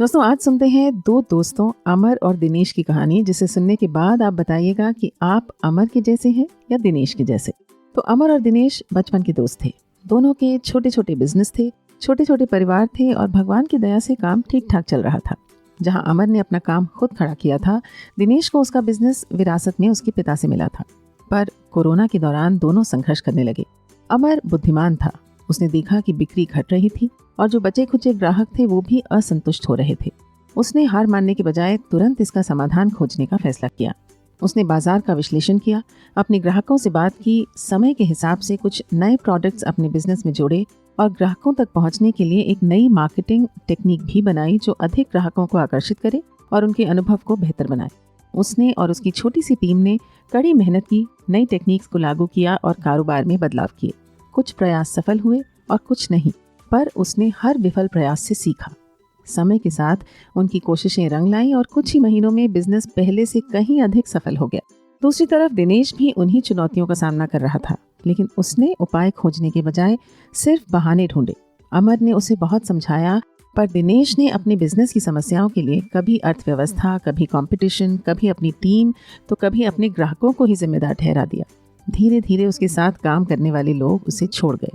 दोस्तों आज सुनते हैं दो दोस्तों अमर और दिनेश की कहानी, जिसे सुनने के बाद आप बताइएगा कि आप अमर के जैसे हैं या दिनेश के जैसे। तो अमर और दिनेश बचपन के दोस्त थे। दोनों के छोटे छोटे बिजनेस थे, छोटे छोटे परिवार थे और भगवान की दया से काम ठीक ठाक चल रहा था। जहां अमर ने अपना काम खुद खड़ा किया था, दिनेश को उसका बिजनेस विरासत में उसके पिता से मिला था। पर कोरोना के दौरान दोनों संघर्ष करने लगे। अमर बुद्धिमान था। उसने देखा कि बिक्री घट रही थी और जो बचे खुचे ग्राहक थे वो भी असंतुष्ट हो रहे थे। उसने हार मानने के बजाय तुरंत इसका समाधान खोजने का फैसला किया। उसने बाजार का विश्लेषण किया, अपने ग्राहकों से बात की, समय के हिसाब से कुछ नए प्रोडक्ट्स अपने बिजनेस में जोड़े और ग्राहकों तक पहुंचने के लिए एक नई मार्केटिंग टेक्निक भी बनाई जो अधिक ग्राहकों को आकर्षित करे और उनके अनुभव को बेहतर बनाए। उसने और उसकी छोटी सी टीम ने कड़ी मेहनत की, नई टेक्निक्स को लागू किया और कारोबार में बदलाव किए। कुछ प्रयास सफल हुए और कुछ नहीं, पर उसने हर विफल प्रयास से सीखा। समय के साथ उनकी कोशिशें रंग लाईं और कुछ ही महीनों में बिजनेस पहले से कहीं अधिक सफल हो गया। दूसरी तरफ दिनेश भी उन्हीं चुनौतियों का सामना कर रहा था, लेकिन उसने उपाय खोजने के बजाय सिर्फ बहाने ढूंढे। अमर ने उसे बहुत समझाया, पर दिनेश ने अपने बिजनेस की समस्याओं के लिए कभी अर्थव्यवस्था, कभी कंपटीशन, कभी अपनी टीम, तो कभी अपने ग्राहकों को ही जिम्मेदार ठहरा दिया। धीरे धीरे उसके साथ काम करने वाले लोग उसे छोड़ गए।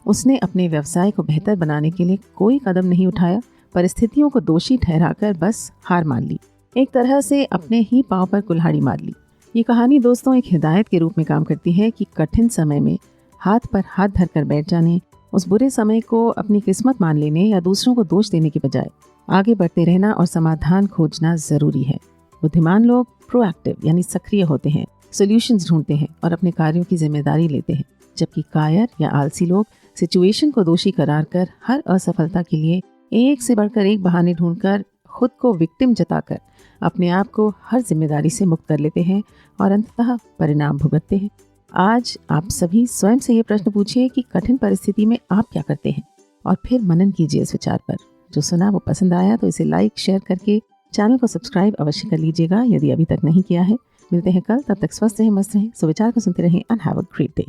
उसने अपने व्यवसाय को बेहतर बनाने के लिए कोई कदम नहीं उठाया, परिस्थितियों को दोषी ठहराकर बस हार मान ली। एक तरह से अपने ही पांव पर कुल्हाड़ी मार ली। ये कहानी दोस्तों एक हिदायत के रूप में काम करती है कि कठिन समय में हाथ पर हाथ धरकर बैठ जाने, उस बुरे समय को अपनी किस्मत मान लेने या दूसरों को दोष देने के बजाय आगे बढ़ते रहना और समाधान खोजना जरूरी है। बुद्धिमान लोग प्रोएक्टिव यानी सक्रिय होते हैं, सॉल्यूशंस ढूंढते हैं और अपने कार्यों की जिम्मेदारी लेते हैं, जबकि कायर या आलसी लोग सिचुएशन को दोषी करार कर हर असफलता के लिए एक से बढ़कर एक बहाने ढूंढकर खुद को विक्टिम जताकर अपने आप को हर जिम्मेदारी से मुक्त कर लेते हैं और अंततः परिणाम भुगतते हैं। आज आप सभी स्वयं से ये प्रश्न पूछिए कि कठिन परिस्थिति में आप क्या करते हैं, और फिर मनन कीजिए इस विचार पर। जो सुना वो पसंद आया तो इसे लाइक शेयर करके चैनल को सब्सक्राइब अवश्य कर लीजिएगा यदि अभी तक नहीं किया है। मिलते हैं कल, तब तक स्वस्थ रहें, मस्त रहें, सुविचार को सुनते रहें and have a great day.